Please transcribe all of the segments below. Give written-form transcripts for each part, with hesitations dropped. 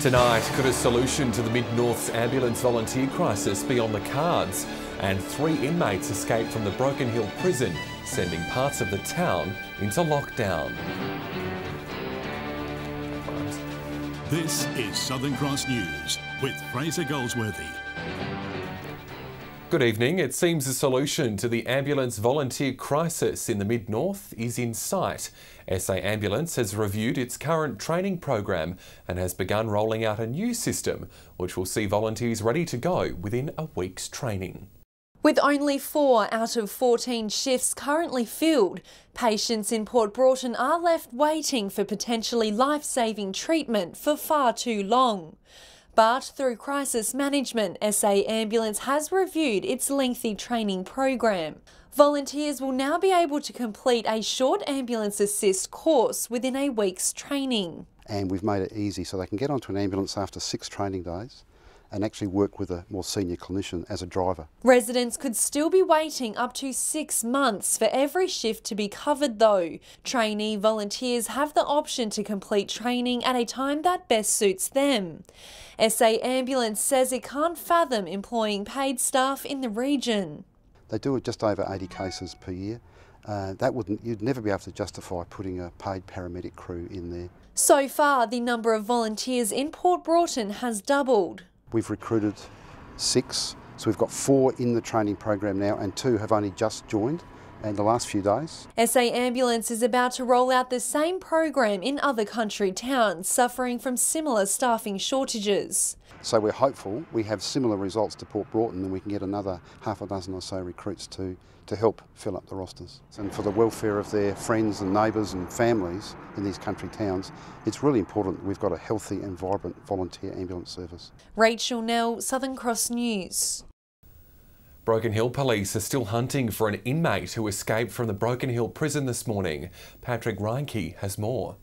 Tonight, could a solution to the Mid-North's ambulance volunteer crisis be on the cards? And 3 inmates escaped from the Broken Hill prison, sending parts of the town into lockdown. This is Southern Cross News with Fraser Goldsworthy. Good evening. It seems a solution to the ambulance volunteer crisis in the Mid-North is in sight. SA Ambulance has reviewed its current training program and has begun rolling out a new system which will see volunteers ready to go within a week's training. With only 4 out of 14 shifts currently filled, patients in Port Broughton are left waiting for potentially life-saving treatment for far too long. But through crisis management, SA Ambulance has reviewed its lengthy training program. Volunteers will now be able to complete a short ambulance assist course within a week's training. And we've made it easy so they can get onto an ambulance after 6 training days and actually work with a more senior clinician as a driver. Residents could still be waiting up to 6 months for every shift to be covered though. Trainee volunteers have the option to complete training at a time that best suits them. SA Ambulance says it can't fathom employing paid staff in the region. They do just over 80 cases per year. You'd never be able to justify putting a paid paramedic crew in there. So far, the number of volunteers in Port Broughton has doubled. We've recruited 6, so we've got 4 in the training program now and 2 have only just joined in the last few days. SA Ambulance is about to roll out the same program in other country towns suffering from similar staffing shortages. So we're hopeful we have similar results to Port Broughton and we can get another half a dozen or so recruits to help fill up the rosters. And for the welfare of their friends and neighbours and families in these country towns, it's really important that we've got a healthy and vibrant volunteer ambulance service. Rachel Nell, Southern Cross News. Broken Hill police are still hunting for an inmate who escaped from the Broken Hill prison this morning. Patrick Reinke has more.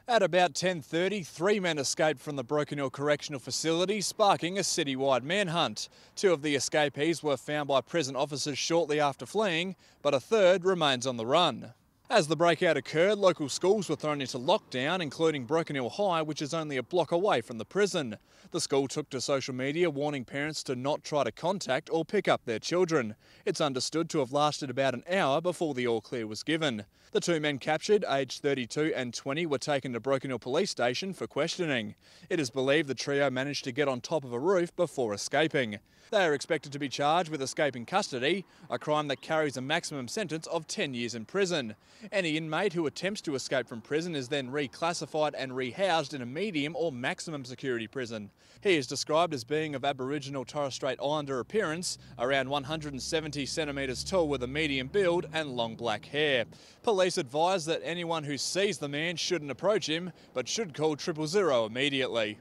At about 10:30, 3 men escaped from the Broken Hill Correctional Facility, sparking a citywide manhunt. 2 of the escapees were found by prison officers shortly after fleeing, but a third remains on the run. As the breakout occurred, local schools were thrown into lockdown, including Broken Hill High, which is only a block away from the prison. The school took to social media warning parents to not try to contact or pick up their children. It's understood to have lasted about an hour before the all-clear was given. The 2 men captured, aged 32 and 20, were taken to Broken Hill Police Station for questioning. It is believed the trio managed to get on top of a roof before escaping. They are expected to be charged with escaping custody, a crime that carries a maximum sentence of 10 years in prison. Any inmate who attempts to escape from prison is then reclassified and rehoused in a medium or maximum security prison. He is described as being of Aboriginal Torres Strait Islander appearance, around 170 centimetres tall with a medium build and long black hair. Police advise that anyone who sees the man shouldn't approach him, but should call 000 immediately.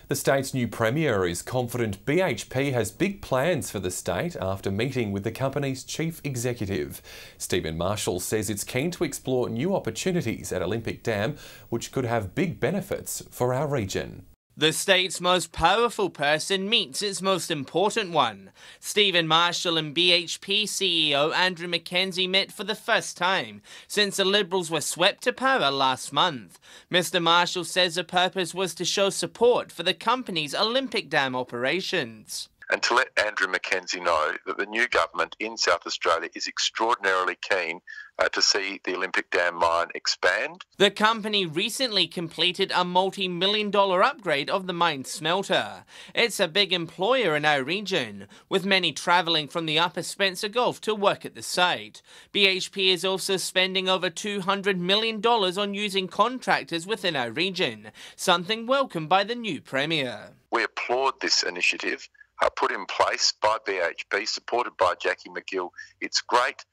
The state's new Premier is confident BHP has big plans for the state after meeting with the company's chief executive. Stephen Marshall says it's keen to explore new opportunities at Olympic Dam, which could have big benefits for our region. The state's most powerful person meets its most important one. Stephen Marshall and BHP CEO Andrew Mackenzie met for the first time since the Liberals were swept to power last month. Mr Marshall says the purpose was to show support for the company's Olympic Dam operations. And to let Andrew Mackenzie know that the new government in South Australia is extraordinarily keen to see the Olympic Dam mine expand. The company recently completed a multi-million-dollar upgrade of the mine smelter. It's a big employer in our region, with many travelling from the Upper Spencer Gulf to work at the site. BHP is also spending over $200 million on using contractors within our region, something welcomed by the new Premier. We applaud this initiative. Put in place by BHP, supported by Jackie McGill. It's great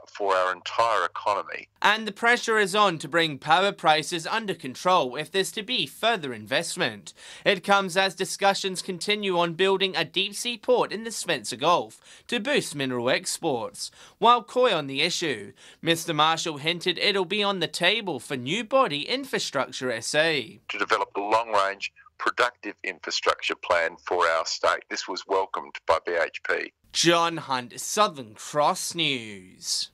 for our entire economy. And the pressure is on to bring power prices under control if there's to be further investment. It comes as discussions continue on building a deep-sea port in the Spencer Gulf to boost mineral exports. While coy on the issue, Mr Marshall hinted it'll be on the table for New Body Infrastructure SA. To develop a long-range productive infrastructure plan for our state. This was welcomed by BHP. John Hunt, Southern Cross News.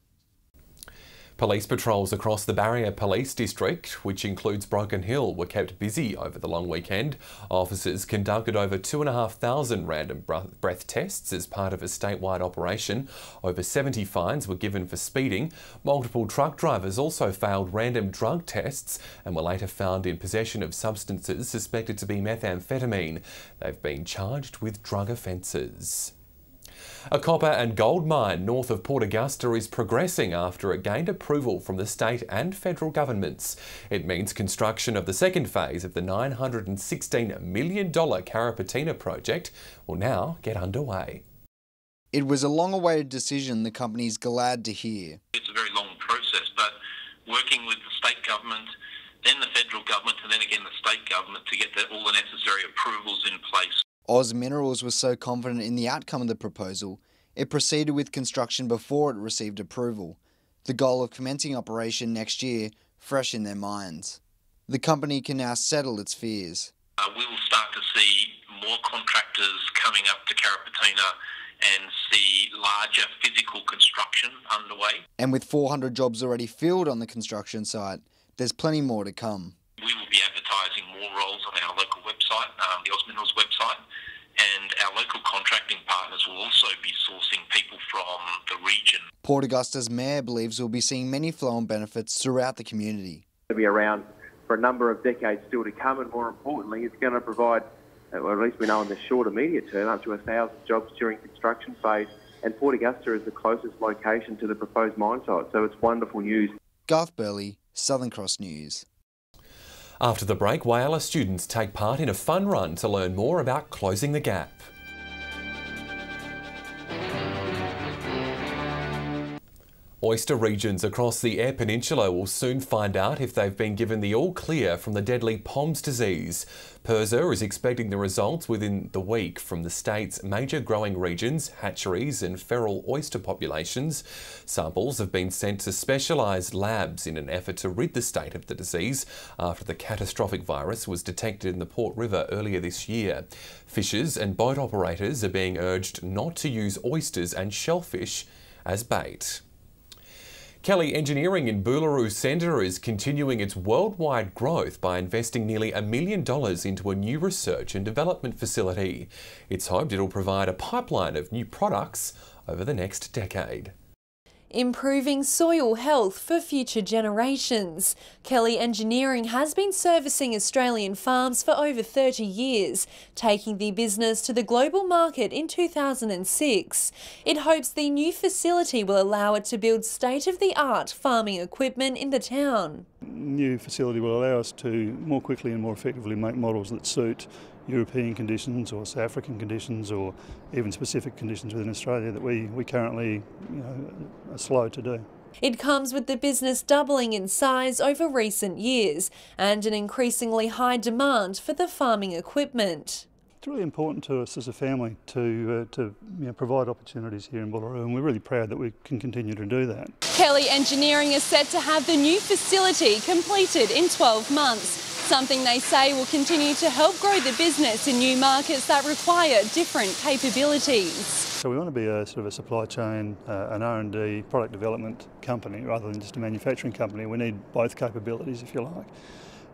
Police patrols across the Barrier Police District, which includes Broken Hill, were kept busy over the long weekend. Officers conducted over 2,500 random breath tests as part of a statewide operation. Over 70 fines were given for speeding. Multiple truck drivers also failed random drug tests and were later found in possession of substances suspected to be methamphetamine. They've been charged with drug offences. A copper and gold mine north of Port Augusta is progressing after it gained approval from the state and federal governments. It means construction of the second phase of the $916 million Carrapateena project will now get underway. It was a long-awaited decision the company's glad to hear. It's a very long process, but working with the state government, then the federal government and then again the state government to get all the necessary approvals in place. Oz Minerals was so confident in the outcome of the proposal, it proceeded with construction before it received approval, the goal of commencing operation next year fresh in their minds. The company can now settle its fears. We will start to see more contractors coming up to Carrapateena and see larger physical construction underway. And with 400 jobs already filled on the construction site, there's plenty more to come. We will be advertising more roles on our local website, the Oz Minerals website, and our local contracting partners will also be sourcing people from the region. Port Augusta's mayor believes we'll be seeing many flow-on benefits throughout the community. It'll be around for a number of decades still to come, and more importantly, it's going to provide, or at least we know in the short immediate term, up to 1,000 jobs during construction phase, and Port Augusta is the closest location to the proposed mine site, so it's wonderful news. Garth Burley, Southern Cross News. After the break, Whyalla students take part in a fun run to learn more about closing the gap. Oyster regions across the Eyre Peninsula will soon find out if they've been given the all-clear from the deadly POMS disease. PIRSA is expecting the results within the week from the state's major growing regions, hatcheries and feral oyster populations. Samples have been sent to specialised labs in an effort to rid the state of the disease after the catastrophic virus was detected in the Port River earlier this year. Fishers and boat operators are being urged not to use oysters and shellfish as bait. Kelly Engineering in Boolaroo Centre is continuing its worldwide growth by investing nearly $1 million into a new research and development facility. It's hoped it'll provide a pipeline of new products over the next decade. Improving soil health for future generations. Kelly Engineering has been servicing Australian farms for over 30 years, taking the business to the global market in 2006. It hopes the new facility will allow it to build state-of-the-art farming equipment in the town. New facility will allow us to more quickly and more effectively make models that suit European conditions or South African conditions or even specific conditions within Australia that we currently are slow to do. It comes with the business doubling in size over recent years and an increasingly high demand for the farming equipment. It's really important to us as a family to provide opportunities here in Boolaroo, and we're really proud that we can continue to do that. Kelly Engineering is set to have the new facility completed in 12 months, something they say will continue to help grow the business in new markets that require different capabilities. So we want to be a sort of a supply chain, an R&D product development company rather than just a manufacturing company. We need both capabilities, if you like.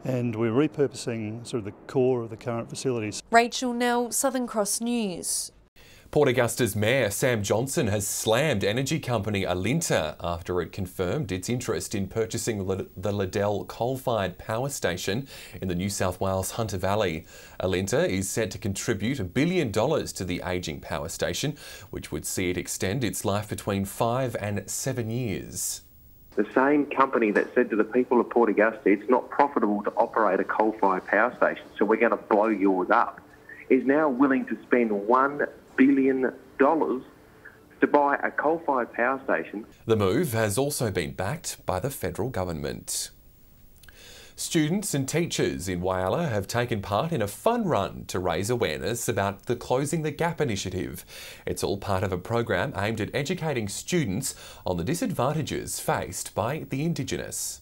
And we're repurposing sort of the core of the current facilities. Rachel Nell, Southern Cross News. Port Augusta's Mayor Sam Johnson has slammed energy company Alinta after it confirmed its interest in purchasing the Liddell coal-fired power station in the New South Wales Hunter Valley. Alinta is set to contribute $1 billion to the ageing power station, which would see it extend its life between 5 and 7 years. The same company that said to the people of Port Augusta it's not profitable to operate a coal-fired power station, so we're going to blow yours up, is now willing to spend $1 billion to buy a coal-fired power station. The move has also been backed by the federal government. Students and teachers in Whyalla have taken part in a fun run to raise awareness about the Closing the Gap initiative. It's all part of a program aimed at educating students on the disadvantages faced by the Indigenous.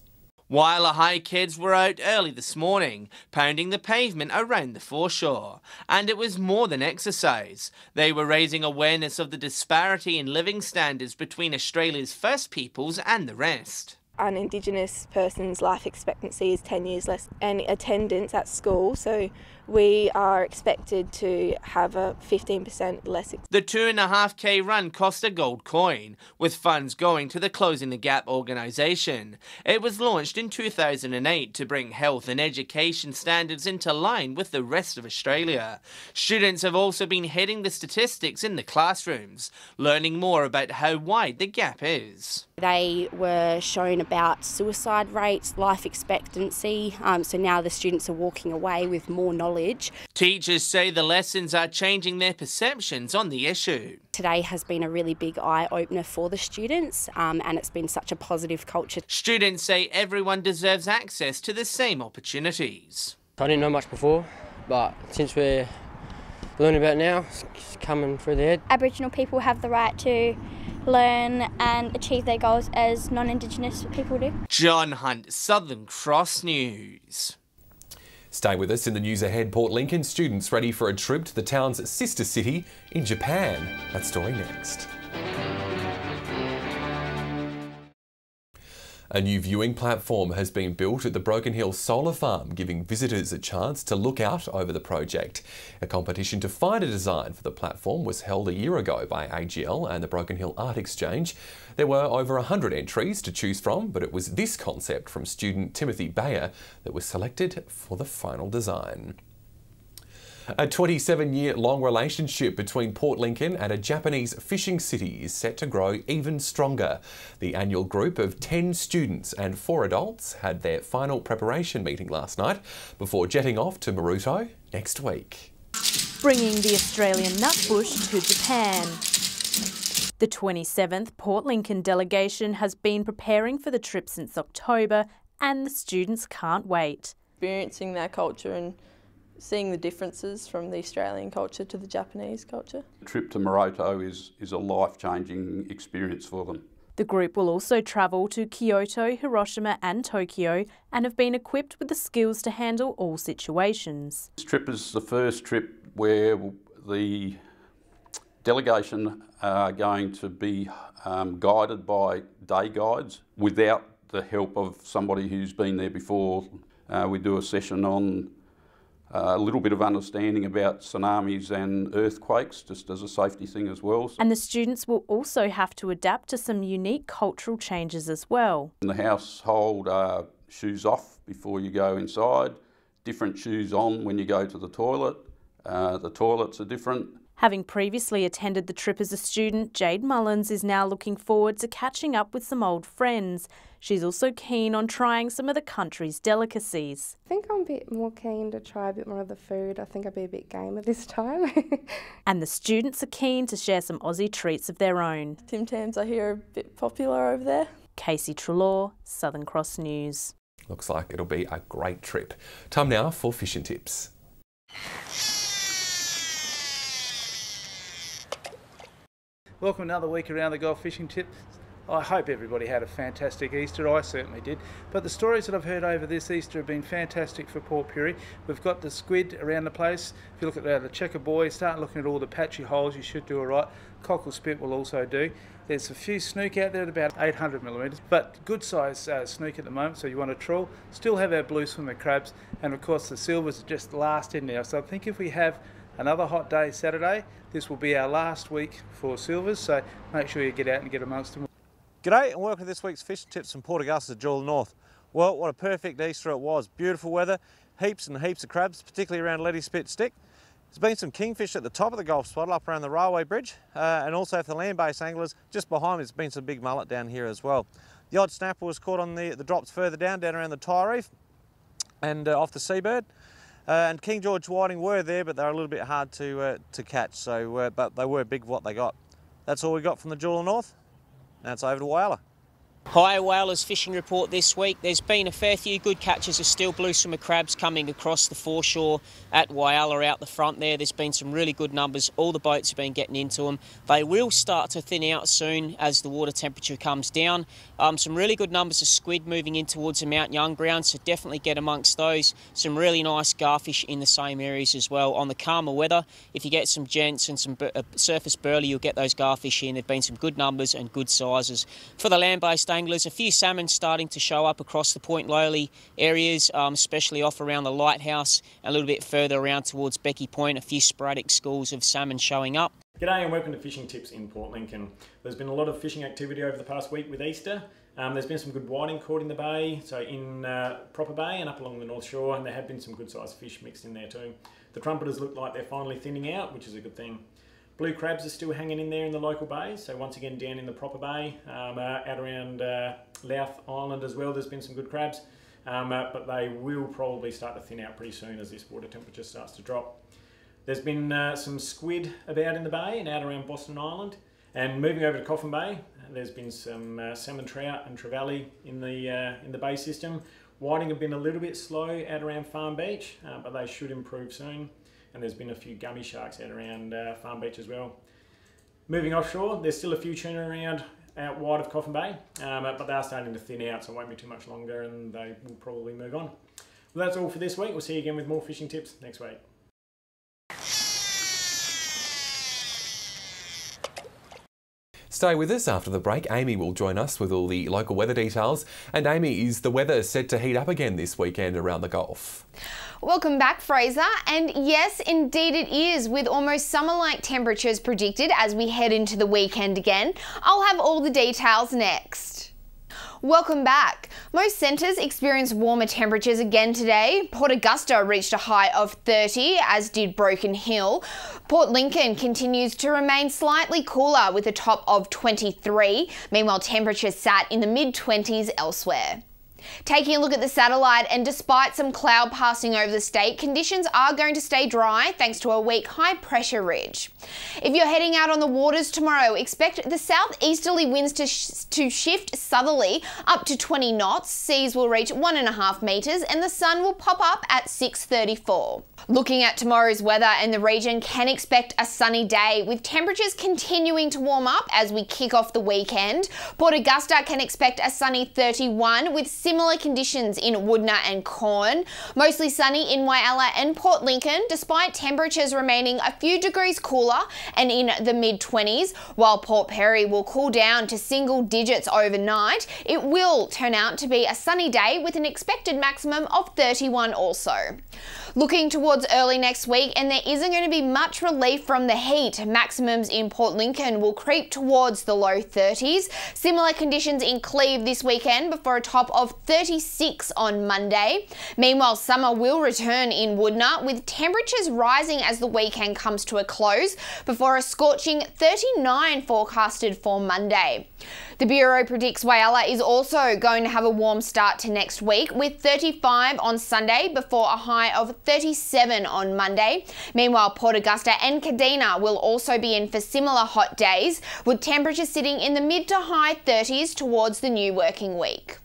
Whyalla High kids were out early this morning, pounding the pavement around the foreshore. And it was more than exercise. They were raising awareness of the disparity in living standards between Australia's First Peoples and the rest. An Indigenous person's life expectancy is 10 years less, and attendance at school, so we are expected to have a 15% less. The 2.5k run cost a gold coin, with funds going to the Closing the Gap organisation. It was launched in 2008 to bring health and education standards into line with the rest of Australia. Students have also been hitting the statistics in the classrooms, learning more about how wide the gap is. They were shown about suicide rates, life expectancy, so now the students are walking away with more knowledge. Teachers say the lessons are changing their perceptions on the issue. Today has been a really big eye-opener for the students, and it's been such a positive culture. Students say everyone deserves access to the same opportunities. I didn't know much before, but since we're learning about it now, it's coming through the head. Aboriginal people have the right to learn and achieve their goals as non-Indigenous people do. John Hunt, Southern Cross News. Stay with us in the news ahead. Port Lincoln students ready for a trip to the town's sister city in Japan. That story next. A new viewing platform has been built at the Broken Hill Solar Farm, giving visitors a chance to look out over the project. A competition to find a design for the platform was held a year ago by AGL and the Broken Hill Art Exchange. There were over 100 entries to choose from, but it was this concept from student Timothy Bayer that was selected for the final design. A 27-year-long relationship between Port Lincoln and a Japanese fishing city is set to grow even stronger. The annual group of 10 students and 4 adults had their final preparation meeting last night before jetting off to Maruto next week. Bringing the Australian nutbush to Japan. The 27th Port Lincoln delegation has been preparing for the trip since October, and the students can't wait. Experiencing their culture and seeing the differences from the Australian culture to the Japanese culture. The trip to Maruto is a life-changing experience for them. The group will also travel to Kyoto, Hiroshima and Tokyo and have been equipped with the skills to handle all situations. This trip is the first trip where the delegation are going to be guided by day guides without the help of somebody who's been there before. We do a session on a little bit of understanding about tsunamis and earthquakes, just as a safety thing as well. And the students will also have to adapt to some unique cultural changes as well. In the household, shoes off before you go inside, different shoes on when you go to the toilet. The toilets are different. Having previously attended the trip as a student, Jade Mullins is now looking forward to catching up with some old friends. She's also keen on trying some of the country's delicacies. I think I'm a bit more keen to try a bit more of the food. I think I'll be a bit gamer this time. And the students are keen to share some Aussie treats of their own. Tim Tams, I hear, are a bit popular over there. Casey Trelaw, Southern Cross News. Looks like it'll be a great trip. Time now for fishing tips. Welcome another week around the Gulf Fishing Tips. I hope everybody had a fantastic Easter. I certainly did. But the stories that I've heard over this Easter have been fantastic for Port Pirie. We've got the squid around the place. If you look at the checker buoy, start looking at all the patchy holes, you should do all right. Cockle spit will also do. There's a few snook out there at about 800 millimetres, but good size snook at the moment, so you want to trawl. Still have our blue swimmer crabs, and of course the silvers are just last in now. So I think if we have another hot day Saturday, this will be our last week for silvers, so make sure you get out and get amongst them. G'day and welcome to this week's fishing tips from Port Augusta, Jewel North. Well, what a perfect Easter it was. Beautiful weather, heaps and heaps of crabs, particularly around Letty Spit Stick. There's been some kingfish at the top of the Gulf Spottle up around the railway bridge, and also for the land-based anglers, just behind me there's been some big mullet down here as well. The odd snapper was caught on the drops further down around the Tyre Reef and off the Seabird. And King George whiting were there, but they're a little bit hard to catch. So, but they were big for what they got. That's all we got from the Jewel North. Now it's over to Whyalla. Hi, Whalers fishing report this week. There's been a fair few good catches of steel blue swimmer crabs coming across the foreshore at Whyalla out the front there. There's been some really good numbers. All the boats have been getting into them. They will start to thin out soon as the water temperature comes down. Some really good numbers of squid moving in towards the Mount Young ground, so definitely get amongst those. Some really nice garfish in the same areas as well. On the calmer weather, if you get some gents and some surface burley, you'll get those garfish in. There've been some good numbers and good sizes. For the land-based anglers. A few salmon starting to show up across the Point Lowly areas, especially off around the lighthouse, and a little bit further around towards Becky Point. A few sporadic schools of salmon showing up. G'day and welcome to Fishing Tips in Port Lincoln. There's been a lot of fishing activity over the past week with Easter. There's been some good whiting caught in the bay, so in Proper Bay and up along the North Shore, and there have been some good sized fish mixed in there too. The trumpeters look like they're finally thinning out, which is a good thing. Blue crabs are still hanging in there in the local bays, so once again down in the Proper Bay, out around Louth Island as well, there's been some good crabs, but they will probably start to thin out pretty soon as this water temperature starts to drop. There's been some squid about in the bay and out around Boston Island. And moving over to Coffin Bay, there's been some salmon trout and trevally in the bay system. Whiting have been a little bit slow out around Farm Beach, but they should improve soon. And there's been a few gummy sharks out around Farm Beach as well. Moving offshore, there's still a few tuna around out wide of Coffin Bay, but they are starting to thin out, so it won't be too much longer and they will probably move on. Well, that's all for this week. We'll see you again with more fishing tips next week. Stay with us after the break. Amy will join us with all the local weather details. And Amy, is the weather set to heat up again this weekend around the Gulf? Welcome back, Fraser. And yes, indeed it is, with almost summer-like temperatures predicted as we head into the weekend again. I'll have all the details next. Welcome back. Most centres experienced warmer temperatures again today. Port Augusta reached a high of 30, as did Broken Hill. Port Lincoln continues to remain slightly cooler with a top of 23. Meanwhile, temperatures sat in the mid-20s elsewhere. Taking a look at the satellite, and despite some cloud passing over the state, conditions are going to stay dry thanks to a weak high pressure ridge. If you're heading out on the waters tomorrow, expect the southeasterly winds to shift southerly up to 20 knots. Seas will reach 1.5 metres and the sun will pop up at 6:34. Looking at tomorrow's weather, and the region can expect a sunny day with temperatures continuing to warm up as we kick off the weekend. Port Augusta can expect a sunny 31 with similar conditions in Woodner and Corn. Mostly sunny in Whyalla and Port Lincoln, despite temperatures remaining a few degrees cooler and in the mid-20s. While Port Pirie will cool down to single digits overnight, it will turn out to be a sunny day with an expected maximum of 31 also. Looking towards early next week, and there isn't going to be much relief from the heat. Maximums in Port Lincoln will creep towards the low 30s. Similar conditions in Cleve this weekend before a top of 36 on Monday. Meanwhile, summer will return in Woodner, with temperatures rising as the weekend comes to a close before a scorching 39 forecasted for Monday. The Bureau predicts Whyalla is also going to have a warm start to next week, with 35 on Sunday before a high of 37 on Monday. Meanwhile, Port Augusta and Kadina will also be in for similar hot days, with temperatures sitting in the mid to high 30s towards the new working week.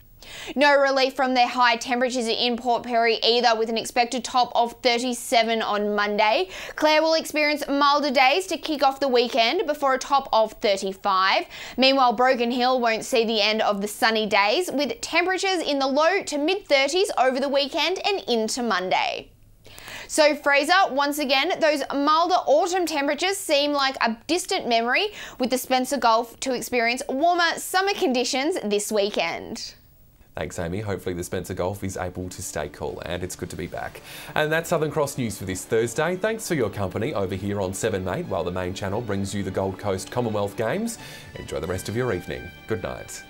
No relief from their high temperatures in Port Pirie either, with an expected top of 37 on Monday. Clare will experience milder days to kick off the weekend before a top of 35. Meanwhile, Broken Hill won't see the end of the sunny days, with temperatures in the low to mid-30s over the weekend and into Monday. So Fraser, once again, those milder autumn temperatures seem like a distant memory, with the Spencer Gulf to experience warmer summer conditions this weekend. Thanks, Amy. Hopefully the Spencer Gulf is able to stay cool, and it's good to be back. And that's Southern Cross News for this Thursday. Thanks for your company over here on 7 Mate, while the main channel brings you the Gold Coast Commonwealth Games. Enjoy the rest of your evening. Good night.